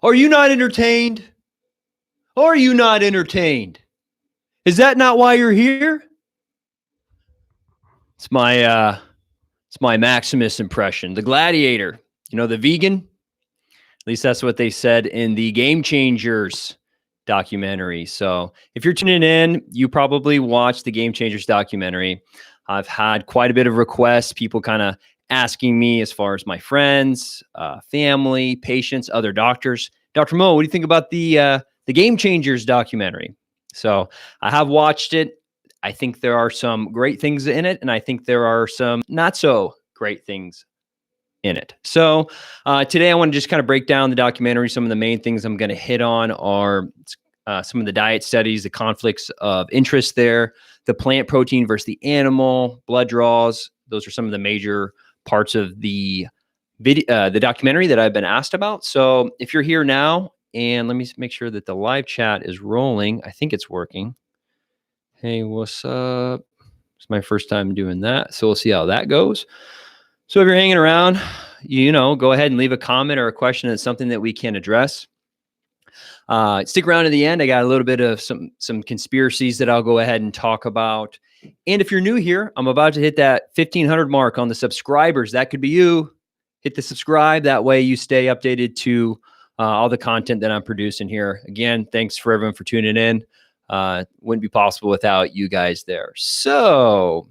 Are you not entertained? Are you not entertained? Is that not why you're here? It's my Maximus impression, the gladiator. You know, the vegan. At least that's what they said in the Game Changers documentary. So if you're tuning in, you probably watched the Game Changers documentary. I've had quite a bit of requests, people kind of asking me as far as my friends, family, patients, other doctors. Dr. Mo, what do you think about the Game Changers documentary? So I have watched it. I think there are some great things in it, and I think there are some not so great things in it. So today I want to just kind of break down the documentary. Some of the main things I'm going to hit on are some of the diet studies, the conflicts of interest there, the plant protein versus the animal, blood draws. Those are some of the major parts of the documentary that I've been asked about. So if you're here now, and let me make sure that the live chat is rolling. I think it's working. Hey, what's up? It's my first time doing that, so we'll see how that goes. So if you're hanging around, go ahead and leave a comment or a question. That's something that we can address. Stick around to the end. I got a little bit of some conspiracies that I'll go ahead and talk about. And if you're new here, I'm about to hit that 1,500 mark on the subscribers. That could be you. Hit the subscribe. That way you stay updated to all the content that I'm producing here. Again, thanks for everyone for tuning in. Wouldn't be possible without you guys there. So,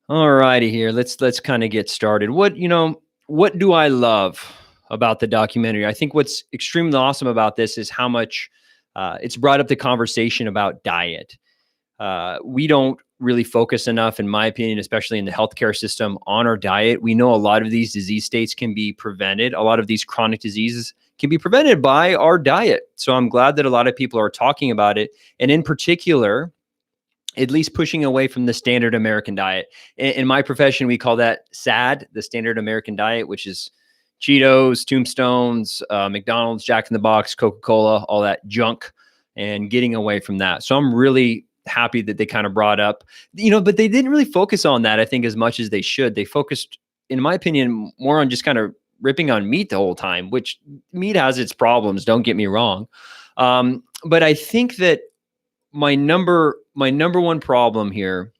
all righty here. Let's kind of get started. What do I love about the documentary? I think what's extremely awesome about this is how much it's brought up the conversation about diet. We don't really focus enough, in my opinion, especially in the healthcare system, on our diet. We know a lot of these disease states can be prevented. A lot of these chronic diseases can be prevented by our diet. So I'm glad that a lot of people are talking about it. And in particular, at least pushing away from the standard American diet. In my profession, we call that SAD, the standard American diet, which is Cheetos, Tombstones, McDonald's, Jack in the Box, Coca-Cola, all that junk, and getting away from that. So I'm really happy that they kind of brought up, but they didn't really focus on that, I think, as much as they should. They focused, in my opinion, more on just kind of ripping on meat the whole time, which meat has its problems, don't get me wrong. But I think that my number one problem here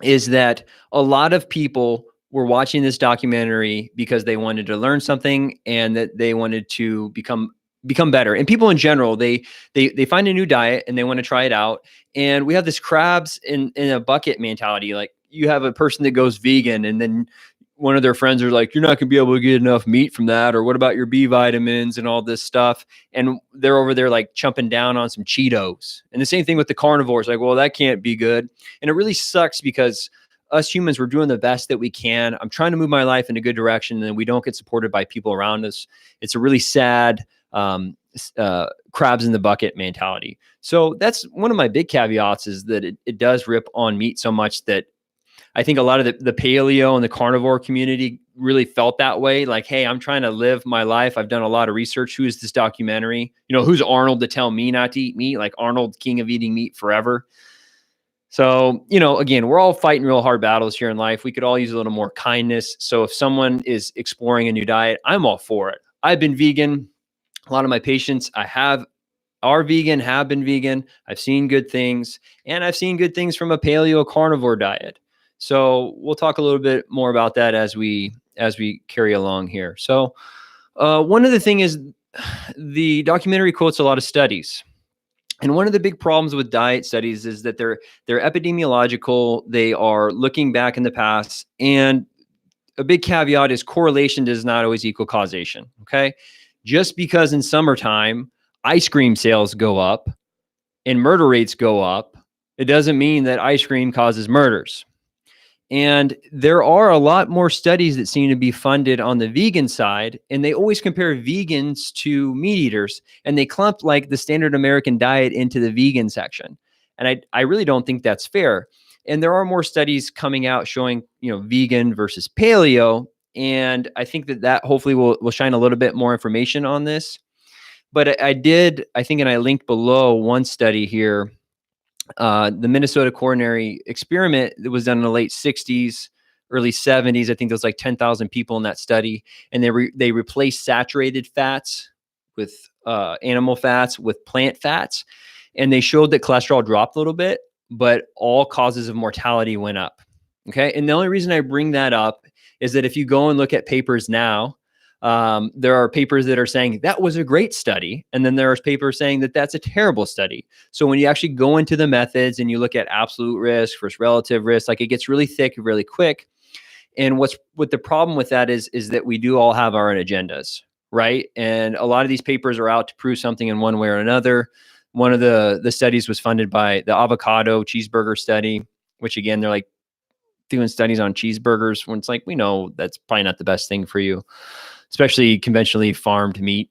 is that a lot of people were watching this documentary because they wanted to learn something and that they wanted to become better. And people in general, they find a new diet and they want to try it out. And we have this crabs in a bucket mentality. Like, you have a person that goes vegan, and then one of their friends are like, you're not going to be able to get enough meat from that. Or what about your B vitamins and all this stuff? And they're over there like chumping down on some Cheetos. And the same thing with the carnivores. Like, well, that can't be good. And it really sucks because us humans, we're doing the best that we can. I'm trying to move my life in a good direction, and then we don't get supported by people around us. It's a really sad crabs in the bucket mentality. So that's one of my big caveats, is that it does rip on meat so much that I think a lot of the paleo and the carnivore community really felt that way. Like, hey, I'm trying to live my life. I've done a lot of research. Who is this documentary? Who's Arnold to tell me not to eat meat? Like, Arnold, king of eating meat forever. So, again, we're all fighting real hard battles here in life. We could all use a little more kindness. So if someone is exploring a new diet, I'm all for it. I've been vegan. A lot of my patients are vegan, have been vegan. I've seen good things, and I've seen good things from a paleo carnivore diet. So we'll talk a little bit more about that as we carry along here. So one of the things is the documentary quotes a lot of studies. And one of the big problems with diet studies is that they're epidemiological. They are looking back in the past. And a big caveat is correlation does not always equal causation. Okay. Just because in summertime, ice cream sales go up and murder rates go up, it doesn't mean that ice cream causes murders. And there are a lot more studies that seem to be funded on the vegan side, and they always compare vegans to meat eaters, and they clump like the standard American diet into the vegan section. And I really don't think that's fair. And there are more studies coming out showing, vegan versus paleo. And I think that hopefully will shine a little bit more information on this. But I think, and I linked below one study here, the Minnesota Coronary Experiment that was done in the late 60s, early 70s. I think there was like 10,000 people in that study, and they replaced saturated fats with animal fats with plant fats, and they showed that cholesterol dropped a little bit, but all causes of mortality went up. Okay, and the only reason I bring that up is that if you go and look at papers now, there are papers that are saying that was a great study, and then there are papers saying that that's a terrible study. So when you actually go into the methods and you look at absolute risk versus relative risk, like it gets really thick really quick. And what the problem with that is that we do all have our own agendas, right? And a lot of these papers are out to prove something in one way or another. One of the studies was funded by the avocado cheeseburger study, which again, they're like doing studies on cheeseburgers when it's like, we know that's probably not the best thing for you, especially conventionally farmed meat.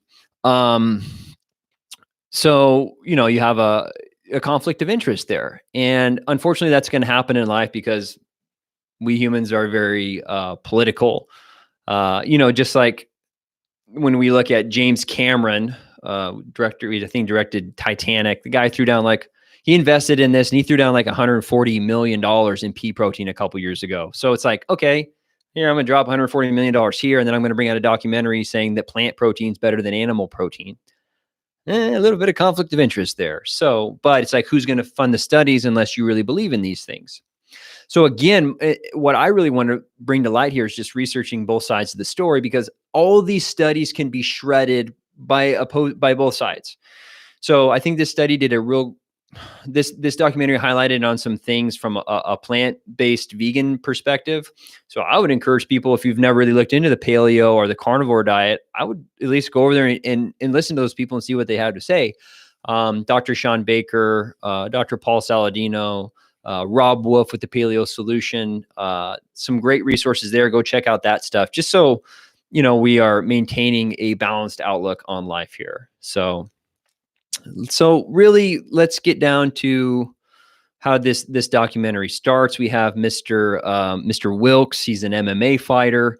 So, you have a conflict of interest there. And unfortunately, that's going to happen in life because we humans are very political. Just like when we look at James Cameron, director, I think directed Titanic, the guy threw down he invested in this and he threw down like $140 million in pea protein a couple years ago. So it's like, okay, here, I'm going to drop $140 million here, and then I'm going to bring out a documentary saying that plant protein is better than animal protein. A little bit of conflict of interest there. So, but it's like, who's going to fund the studies unless you really believe in these things? So again, what I really want to bring to light here is just researching both sides of the story, because all of these studies can be shredded by both sides. So I think this study did this documentary highlighted on some things from a plant-based vegan perspective. So I would encourage people, if you've never really looked into the paleo or the carnivore diet, I would at least go over there and listen to those people and see what they have to say. Dr. Sean Baker, Dr. Paul Saladino, Rob Wolf with the Paleo Solution, some great resources there. Go check out that stuff, just so we are maintaining a balanced outlook on life here. So really, let's get down to how this documentary starts. We have Mr. Wilkes. He's an MMA fighter,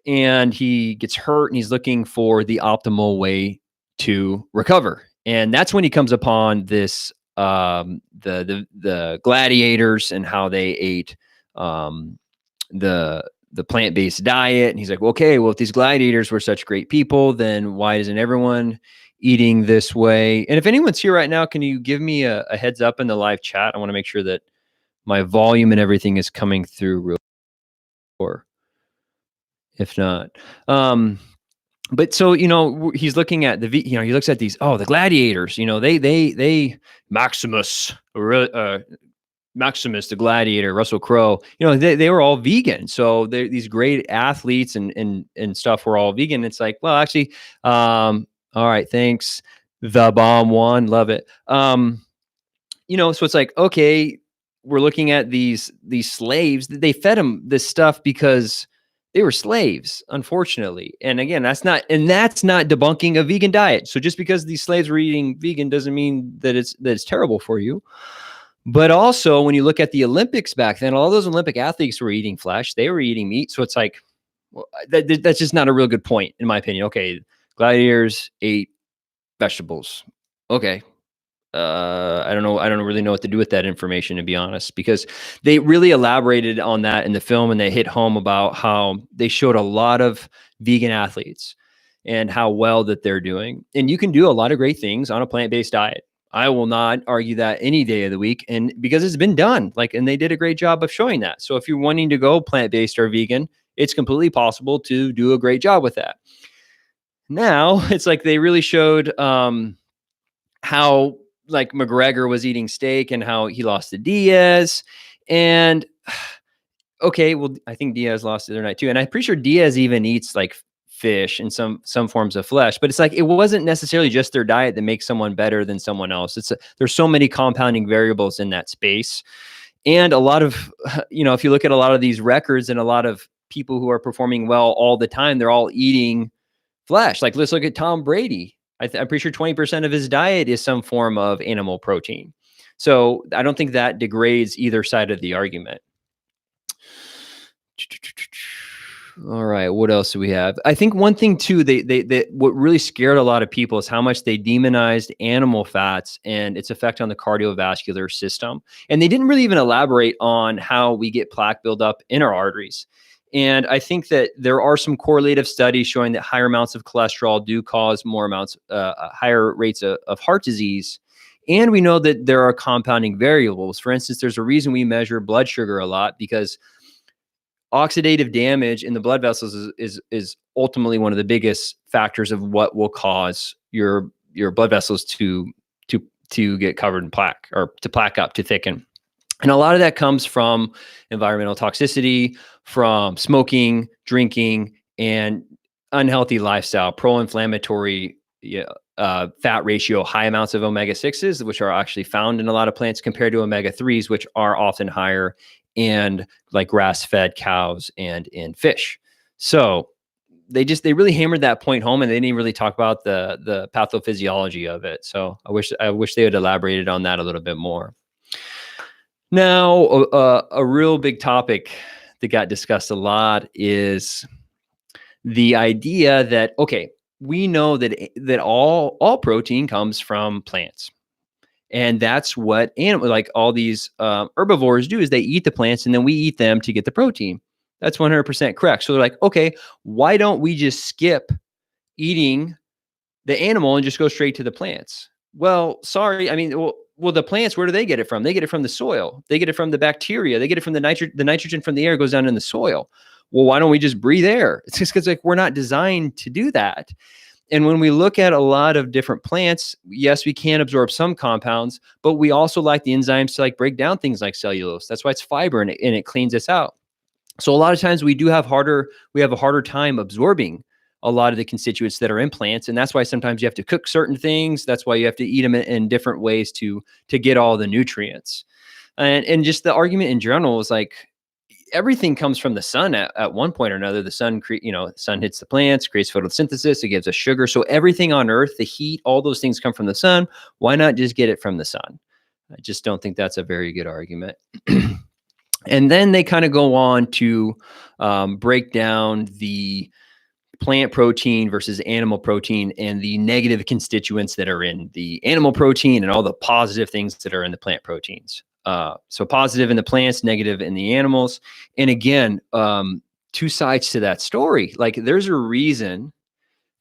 and he gets hurt, and he's looking for the optimal way to recover. And that's when he comes upon this the gladiators and how they ate the plant-based diet. And he's like, well, okay, well, if these gladiators were such great people, then why isn't everyone eating this way? And if anyone's here right now, can you give me a heads up in the live chat? I want to make sure that my volume and everything is coming through real, or if not. But so, he's looking at he looks at these, the gladiators, they Maximus, the gladiator, Russell Crowe, they were all vegan. So these great athletes and stuff were all vegan. It's like, well, actually, all right, thanks. The bomb one, love it. So it's like, okay, we're looking at these slaves. They fed them this stuff because they were slaves, unfortunately. And again, that's not debunking a vegan diet. So just because these slaves were eating vegan doesn't mean that it's terrible for you. But also, when you look at the Olympics back then, all those Olympic athletes were eating flesh. They were eating meat. So it's like, well, that's just not a real good point, in my opinion. Okay, gladiators ate vegetables. Okay. I don't know. I don't really know what to do with that information, to be honest, because they really elaborated on that in the film, and they hit home about how they showed a lot of vegan athletes and how well that they're doing. And you can do a lot of great things on a plant-based diet. I will not argue that any day of the week, and because it's been done, and they did a great job of showing that. So if you're wanting to go plant-based or vegan, it's completely possible to do a great job with that. Now it's like they really showed how McGregor was eating steak and how he lost to Diaz. And okay, well, I think Diaz lost the other night too. And I'm pretty sure Diaz even eats fish and some forms of flesh, but it's like, it wasn't necessarily just their diet that makes someone better than someone else. There's so many compounding variables in that space. And a lot of, if you look at a lot of these records and a lot of people who are performing well all the time, they're all eating flesh. Let's look at Tom Brady. I'm pretty sure 20% of his diet is some form of animal protein. So I don't think that degrades either side of the argument. All right. What else do we have? I think one thing too, they what really scared a lot of people is how much they demonized animal fats and its effect on the cardiovascular system. And they didn't really even elaborate on how we get plaque buildup in our arteries. And I think that there are some correlative studies showing that higher amounts of cholesterol do cause more amounts, higher rates of heart disease. And we know that there are compounding variables. For instance, there's a reason we measure blood sugar a lot, because oxidative damage in the blood vessels is ultimately one of the biggest factors of what will cause your blood vessels to get covered in plaque, or to plaque up, to thicken. And a lot of that comes from environmental toxicity, from smoking, drinking, and unhealthy lifestyle, pro-inflammatory fat ratio, high amounts of omega-6s, which are actually found in a lot of plants, compared to omega-3s, which are often higher and like grass-fed cows and in fish. So they really hammered that point home, and they didn't really talk about the pathophysiology of it. So I wish they had elaborated on that a little bit more. Now, a real big topic that got discussed a lot is the idea that, okay, we know that all protein comes from plants. And that's what like all these herbivores do, is they eat the plants and then we eat them to get the protein. That's 100% correct. So they're like, okay, why don't we just skip eating the animal and just go straight to the plants? Well, sorry. I mean, well, the plants, where do they get it from? They get it from the soil. They get it from the bacteria. They get it from the nitrogen from the air goes down in the soil. Well, why don't we just breathe air? It's just because like we're not designed to do that. And when we look at a lot of different plants, yes, we can absorb some compounds, but we also lack the enzymes to like break down things like cellulose. That's why it's fiber, and it cleans us out. So a lot of times we have a harder time absorbing a lot of the constituents that are in plants. And that's why sometimes you have to cook certain things. That's why you have to eat them in different ways to get all the nutrients. And just the argument in general is like, everything comes from the sun at one point or another. The sun, sun hits the plants, creates photosynthesis, it gives us sugar. So everything on earth, the heat, all those things come from the sun. Why not just get it from the sun? I just don't think that's a very good argument. And then they kind of go on to break down the plant protein versus animal protein and the negative constituents that are in the animal protein and all the positive things that are in the plant proteins. So positive in the plants, negative in the animals. And again, two sides to that story. Like there's a reason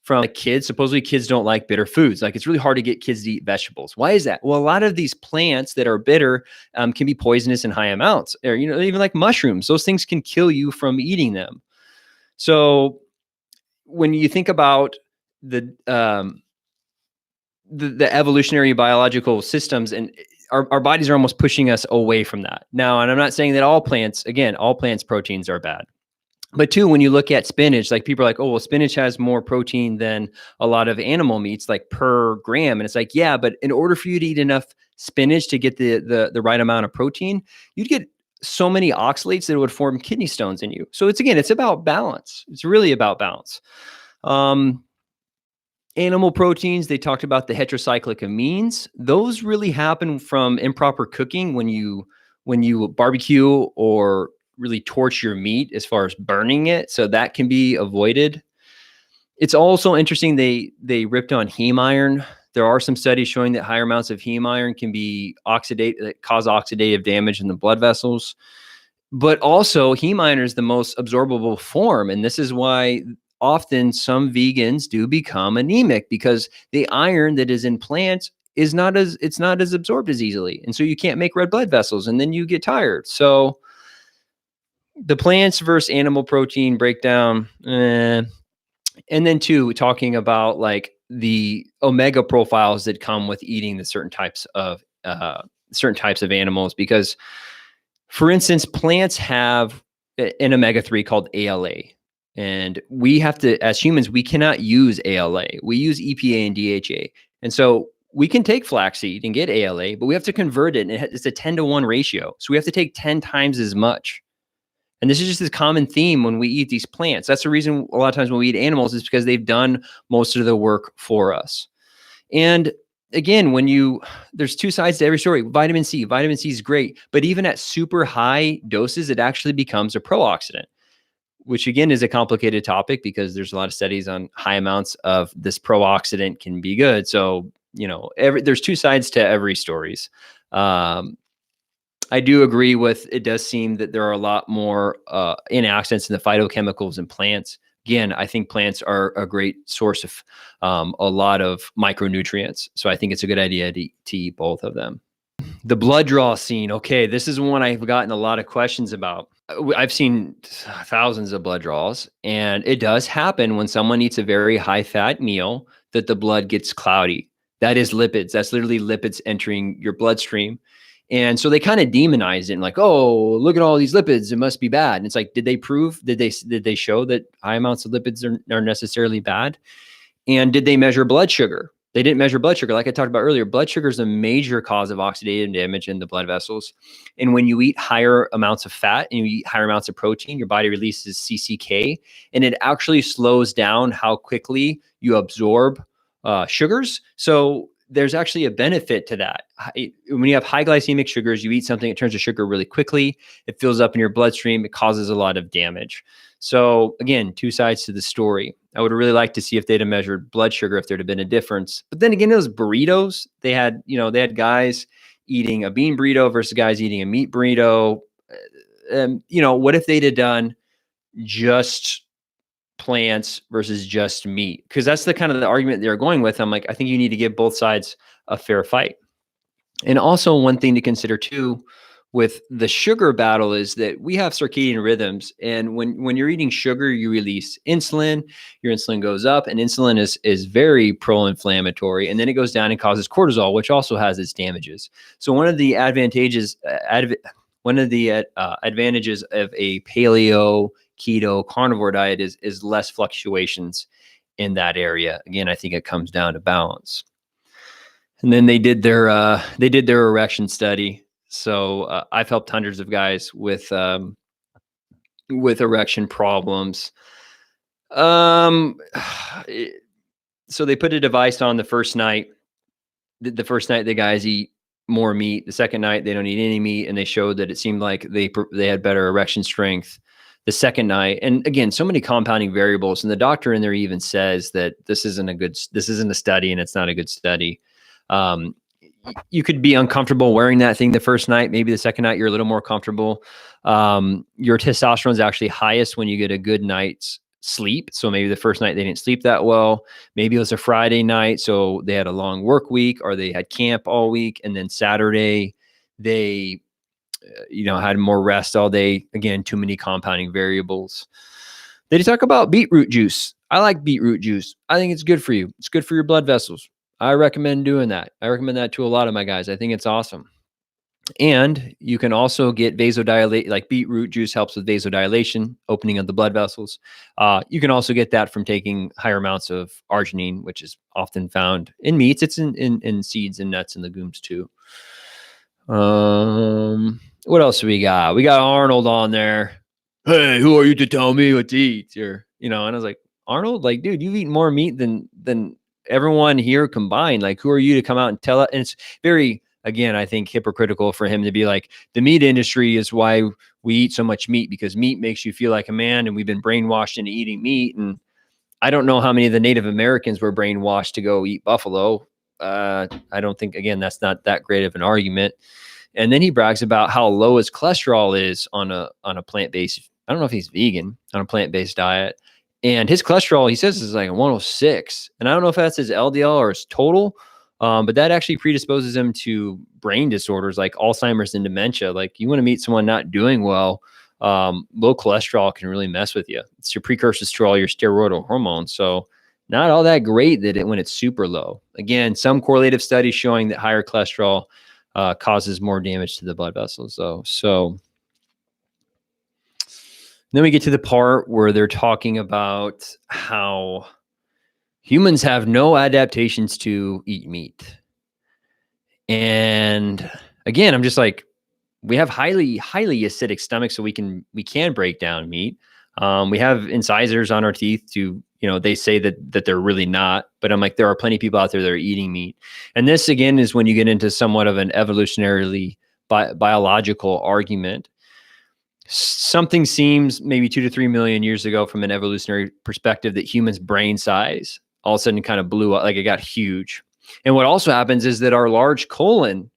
from like kids, supposedly kids don't like bitter foods. Like it's really hard to get kids to eat vegetables. Why is that? Well, a lot of these plants that are bitter can be poisonous in high amounts, or, even like mushrooms, those things can kill you from eating them. So when you think about the evolutionary biological systems, and our bodies are almost pushing us away from that now. And I'm not saying that all plants proteins are bad. But two, when you look at spinach, like people are like, oh, well, spinach has more protein than a lot of animal meats, like per gram. And it's like, yeah, but in order for you to eat enough spinach to get the right amount of protein, you'd get so many oxalates that it would form kidney stones in you. So it's about balance. It's really about balance. Animal proteins, they talked about the heterocyclic amines. Those really happen from improper cooking when you barbecue or really torch your meat as far as burning it. So that can be avoided. It's also interesting they ripped on heme iron. There are some studies showing that higher amounts of heme iron can cause oxidative damage in the blood vessels. But also heme iron is the most absorbable form. And this is why often some vegans do become anemic, because the iron that is in plants it's not as absorbed as easily. And so you can't make red blood vessels, and then you get tired. So the plants versus animal protein breakdown. And then two, talking about like the omega profiles that come with eating the certain types of animals, because for instance, plants have an omega-3 called ALA. And we have to, as humans, we cannot use ALA. We use EPA and DHA. And so we can take flaxseed and get ALA, but we have to convert it. And it's a 10-to-1 ratio. So we have to take 10 times as much. And this is just a common theme when we eat these plants. That's the reason a lot of times when we eat animals is because they've done most of the work for us. And again, there's two sides to every story. Vitamin C is great, but even at super high doses, it actually becomes a pro-oxidant. which again is a complicated topic because there's a lot of studies on high amounts of this pro-oxidant can be good. So, there's two sides to every stories. I do agree with, it does seem that there are a lot more antioxidants in the phytochemicals in plants. Again, I think plants are a great source of a lot of micronutrients. So I think it's a good idea to eat both of them. The blood draw scene. Okay, this is one I've gotten a lot of questions about. I've seen thousands of blood draws, and it does happen when someone eats a very high fat meal that the blood gets cloudy. That is lipids. That's literally lipids entering your bloodstream. And so they kind of demonize it and like, oh, look at all these lipids. It must be bad. And it's like, did they show that high amounts of lipids are necessarily bad? And did they measure blood sugar? They didn't measure blood sugar. Like I talked about earlier, blood sugar is a major cause of oxidative damage in the blood vessels. And when you eat higher amounts of fat and you eat higher amounts of protein, your body releases CCK, and it actually slows down how quickly you absorb sugars. So there's actually a benefit to that. When you have high glycemic sugars, you eat something, it turns to sugar really quickly. It fills up in your bloodstream. It causes a lot of damage. So again, two sides to the story. I would really like to see if they'd have measured blood sugar, if there'd have been a difference. But then again, those burritos, they had guys eating a bean burrito versus guys eating a meat burrito. What if they'd have done just plants versus just meat? Because that's the kind of the argument they're going with. I'm like, I think you need to give both sides a fair fight. And also one thing to consider too with the sugar battle is that we have circadian rhythms. And when you're eating sugar, you release insulin, your insulin goes up, and insulin is very pro-inflammatory. And then it goes down and causes cortisol, which also has its damages. So one of the advantages of a paleo keto carnivore diet is less fluctuations in that area. Again, I think it comes down to balance. And then they did their erection study. So I've helped hundreds of guys with erection problems. So they put a device on the first night. The first night the guys eat more meat. The second night they don't eat any meat, and they showed that it seemed like they had better erection strength the second night. And again, so many compounding variables. And the doctor in there even says that this isn't a study, and it's not a good study. You could be uncomfortable wearing that thing the first night. Maybe the second night you're a little more comfortable. Your testosterone is actually highest when you get a good night's sleep. So maybe the first night they didn't sleep that well. Maybe it was a Friday night, so they had a long work week, or they had camp all week, and then Saturday they had more rest all day. Again, too many compounding variables. They talk about beetroot juice. I like beetroot juice. I think it's good for you. It's good for your blood vessels. I recommend doing that. I recommend that to a lot of my guys. I think it's awesome. And you can also get vasodilate, like beetroot juice helps with vasodilation, opening of the blood vessels. You can also get that from taking higher amounts of arginine, which is often found in meats. It's in seeds and nuts and legumes too. What else do we got? We got Arnold on there. Hey, who are you to tell me what to eat? And I was like, Arnold, like, dude, you've eaten more meat than everyone here combined. Like, who are you to come out and tell it? And it's very, again, I think hypocritical for him to be like, the meat industry is why we eat so much meat, because meat makes you feel like a man, and we've been brainwashed into eating meat. And I don't know how many of the Native Americans were brainwashed to go eat buffalo. I don't think, again, that's not that great of an argument. And then he brags about how low his cholesterol is on a plant-based, I don't know if he's vegan, on a plant-based diet. And his cholesterol, he says, is like 106. And I don't know if that's his LDL or his total, but that actually predisposes him to brain disorders like Alzheimer's and dementia. Like, you want to meet someone not doing well, low cholesterol can really mess with you. It's your precursors to all your steroidal hormones. So not all that great when it's super low. Again, some correlative studies showing that higher cholesterol causes more damage to the blood vessels, though. So then we get to the part where they're talking about how humans have no adaptations to eat meat. And again, I'm just like, we have highly, highly acidic stomachs, so we can break down meat. We have incisors on our teeth to, they say that they're really not, but I'm like, there are plenty of people out there that are eating meat. And this again is when you get into somewhat of an evolutionarily biological argument. something seems maybe 2 to 3 million years ago from an evolutionary perspective that humans' brain size all of a sudden kind of blew up, like it got huge. And what also happens is that our large colon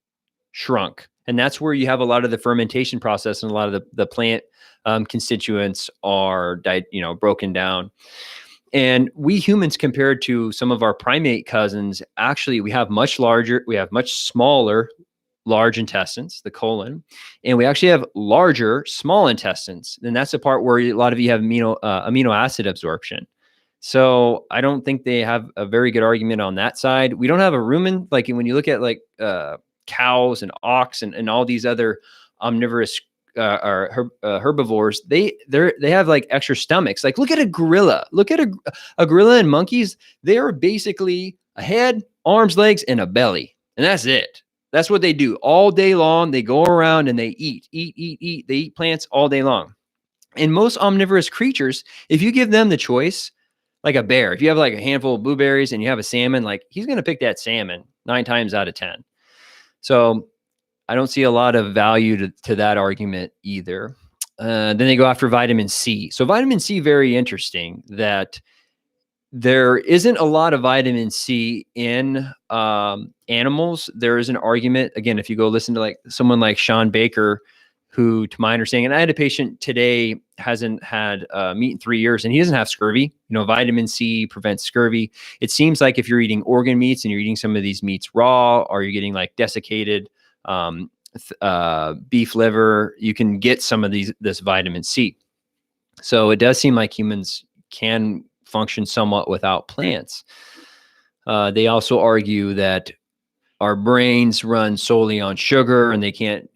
shrunk. And that's where you have a lot of the fermentation process and a lot of the plant constituents are broken down. And we humans, compared to some of our primate cousins, actually we have much smaller large intestines, the colon, and we actually have larger small intestines. And that's the part where a lot of you have amino acid absorption. So I don't think they have a very good argument on that side. We don't have a rumen, like when you look at like cows and ox and all these other omnivorous herbivores, they have like extra stomachs. Like look at a gorilla. Look at a gorilla and monkeys. They are basically a head, arms, legs, and a belly, and that's it. That's what they do all day long. They go around and they eat. They eat plants all day long. And most omnivorous creatures, if you give them the choice, like a bear, if you have like a handful of blueberries and you have a salmon, like he's going to pick that salmon 9 times out of 10. So I don't see a lot of value to that argument either. Then they go after vitamin C. So vitamin C, very interesting that there isn't a lot of vitamin C in animals. There is an argument, again, if you go listen to like someone like Sean Baker, who, to my understanding, and I had a patient today, hasn't had meat in 3 years, and he doesn't have scurvy. Vitamin C prevents scurvy. It seems like if you're eating organ meats and you're eating some of these meats raw, or you're getting like desiccated beef liver, you can get some of this vitamin C. So it does seem like humans can function somewhat without plants. They also argue that our brains run solely on sugar and they can't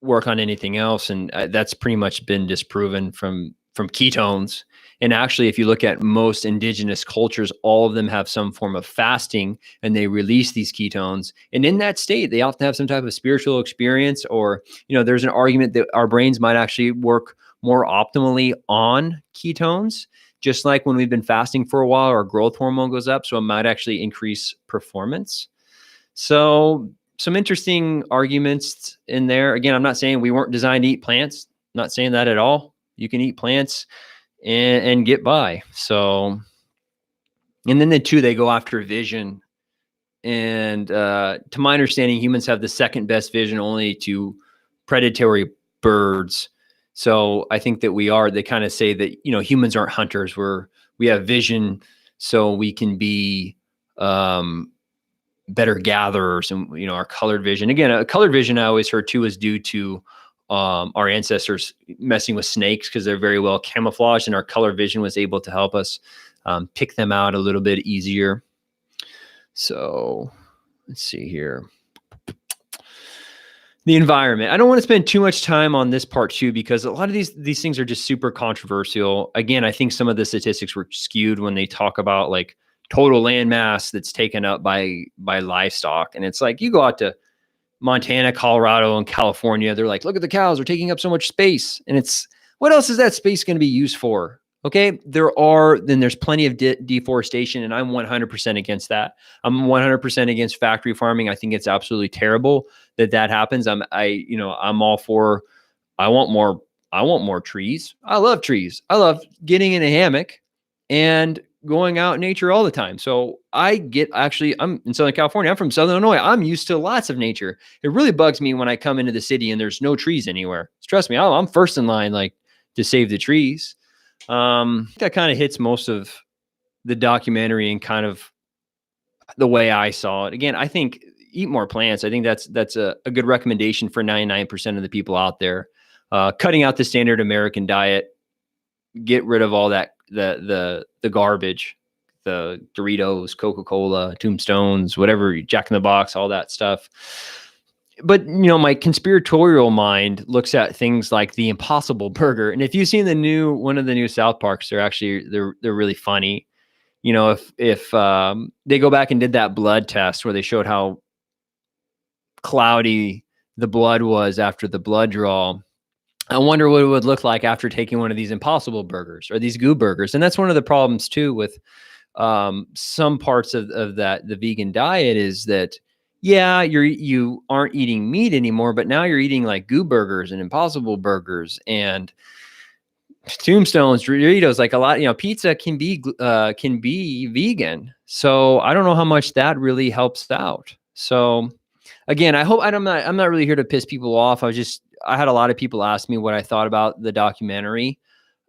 work on anything else. And that's pretty much been disproven from ketones. And actually, if you look at most indigenous cultures, all of them have some form of fasting and they release these ketones. And in that state, they often have some type of spiritual experience, or, there's an argument that our brains might actually work more optimally on ketones. Just like when we've been fasting for a while, our growth hormone goes up. So it might actually increase performance. So some interesting arguments in there. Again, I'm not saying we weren't designed to eat plants. I'm not saying that at all. You can eat plants and get by. So, and then they go after vision. And to my understanding, humans have the second best vision only to predatory birds. So I think that they kind of say that, humans aren't hunters. We have vision so we can be better gatherers, and, our colored vision. Again, a colored vision I always heard too is due to our ancestors messing with snakes because they're very well camouflaged, and our color vision was able to help us pick them out a little bit easier. So let's see here. The environment. I don't want to spend too much time on this part too, because a lot of these things are just super controversial. Again, I think some of the statistics were skewed when they talk about like total land mass that's taken up by livestock. And it's like, you go out to Montana, Colorado, and California, they're like, look at the cows, they're taking up so much space. And it's, what else is that space going to be used for? Okay, there's plenty of deforestation, and I'm 100% against that. I'm 100% against factory farming. I think it's absolutely terrible that happens. I'm all for, I want more trees. I love trees. I love getting in a hammock and going out in nature all the time. So I'm in Southern California. I'm from Southern Illinois. I'm used to lots of nature. It really bugs me when I come into the city and there's no trees anywhere. Trust me, I'm first in line, like, to save the trees. That kind of hits most of the documentary and kind of the way I saw it. Again, I think eat more plants. I think that's a good recommendation for 99% of the people out there. Cutting out the standard American diet, get rid of all that, the garbage, the Doritos, Coca-Cola, Tombstones, whatever, Jack in the Box, all that stuff. But, my conspiratorial mind looks at things like the Impossible Burger. And if you've seen one of the new South Parks, they're really funny. If they go back and did that blood test where they showed how cloudy the blood was after the blood draw, I wonder what it would look like after taking one of these Impossible Burgers or these Goo Burgers. And that's one of the problems too with some parts of that, the vegan diet, is that yeah, you aren't eating meat anymore, but now you're eating like goo burgers and Impossible burgers and Tombstones, Doritos, like a lot, pizza can be vegan. So I don't know how much that really helps out. So again, I'm not really here to piss people off. I had a lot of people ask me what I thought about the documentary.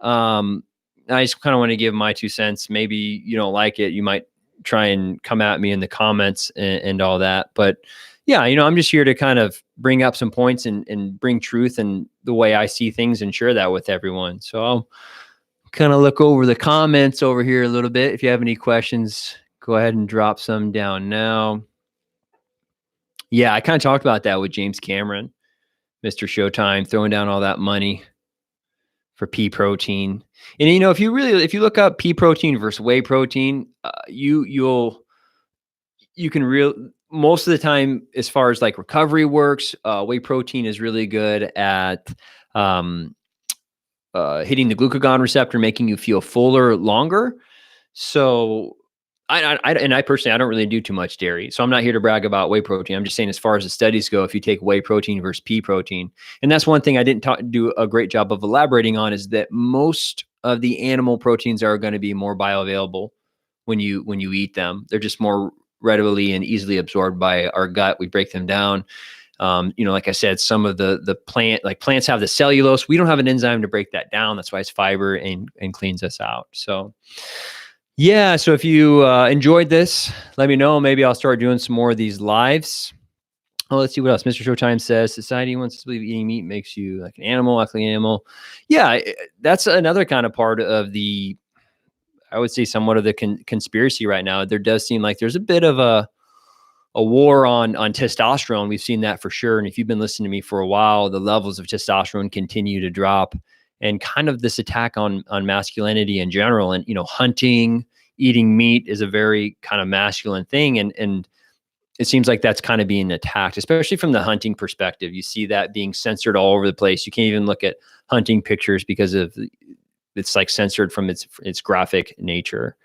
Um, I just kind of want to give my 2 cents. Maybe you don't like it. You might try and come at me in the comments and all that. But yeah, I'm just here to kind of bring up some points and bring truth and the way I see things and share that with everyone. So I'll kind of look over the comments over here a little bit. If you have any questions, go ahead and drop some down now. Yeah, I kind of talked about that with James Cameron, Mr. Showtime, throwing down all that money for pea protein. And if you look up pea protein versus whey protein, you can most of the time, as far as like recovery works, whey protein is really good at hitting the glucagon receptor, making you feel fuller longer. So I personally, I don't really do too much dairy. So I'm not here to brag about whey protein. I'm just saying, as far as the studies go, if you take whey protein versus pea protein, and that's one thing I didn't do a great job of elaborating on, is that most of the animal proteins are going to be more bioavailable when you eat them. They're just more readily and easily absorbed by our gut. We break them down. Like I said, some of the plants have the cellulose. We don't have an enzyme to break that down. That's why it's fiber and cleans us out. So yeah, so if you enjoyed this, let me know. Maybe I'll start doing some more of these lives. Oh, let's see what else. Mr. Showtime says, society wants to believe eating meat makes you like an animal, ugly animal. Yeah, that's another kind of part of the, I would say, somewhat of the conspiracy right now. There does seem like there's a bit of a war on testosterone. We've seen that for sure. And if you've been listening to me for a while, the levels of testosterone continue to drop, and kind of this attack on masculinity in general. And hunting, eating meat is a very kind of masculine thing, and it seems like that's kind of being attacked, especially from the hunting perspective. You see that being censored all over the place. You can't even look at hunting pictures because of it's like censored from its graphic nature.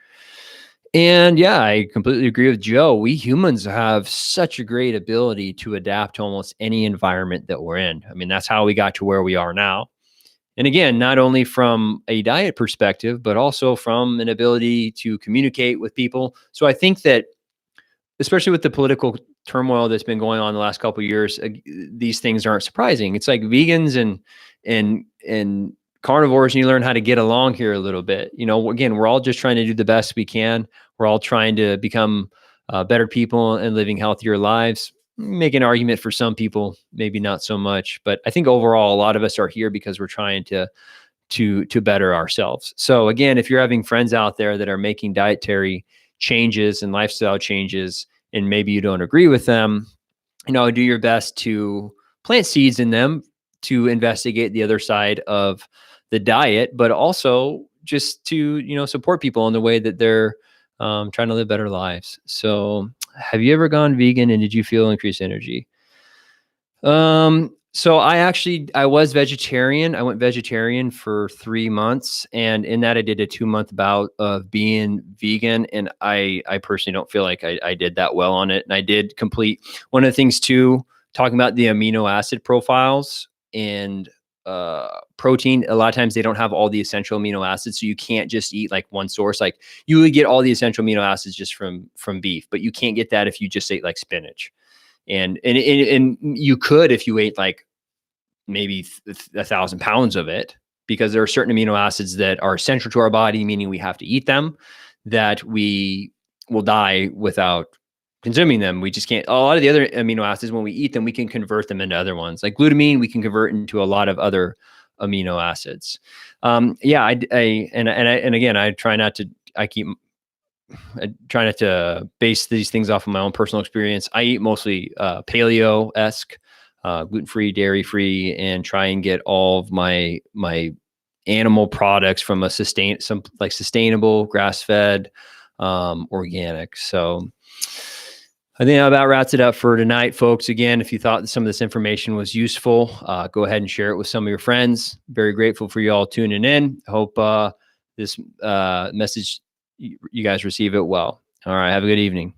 And yeah, I completely agree with Joe. We humans have such a great ability to adapt to almost any environment that we're in. I mean, that's how we got to where we are now. And again, not only from a diet perspective, but also from an ability to communicate with people. So I think that, especially with the political turmoil that's been going on the last couple of years, these things aren't surprising. It's like vegans and carnivores, and you learn how to get along here a little bit. Again, we're all just trying to do the best we can. We're all trying to become better people and living healthier lives. Make an argument for some people, maybe not so much, but I think overall, a lot of us are here because we're trying to better ourselves. So again, if you're having friends out there that are making dietary changes and lifestyle changes, and maybe you don't agree with them, do your best to plant seeds in them to investigate the other side of the diet, but also just to, support people in the way that they're trying to live better lives. So have you ever gone vegan and did you feel increased energy? So I was vegetarian. I went vegetarian for 3 months, and in that I did a 2-month bout of being vegan. And I personally don't feel like I did that well on it. And I did complete one of the things too, talking about the amino acid profiles and protein. A lot of times they don't have all the essential amino acids. So you can't just eat like one source. Like you would get all the essential amino acids just from beef, but you can't get that if you just ate like spinach. And you could, if you ate like maybe 1,000 pounds of it, because there are certain amino acids that are essential to our body, meaning we have to eat them, that we will die without consuming them. We just can't. A lot of the other amino acids, when we eat them, we can convert them into other ones. Like glutamine, we can convert into a lot of other amino acids. Yeah, and again, I try not to. I try not to base these things off of my own personal experience. I eat mostly paleo-esque, gluten-free, dairy-free, and try and get all of my animal products from sustainable, grass-fed, organic. So I think that about wraps it up for tonight, folks. Again, if you thought that some of this information was useful, go ahead and share it with some of your friends. Very grateful for you all tuning in. Hope this message, you guys receive it well. All right. Have a good evening.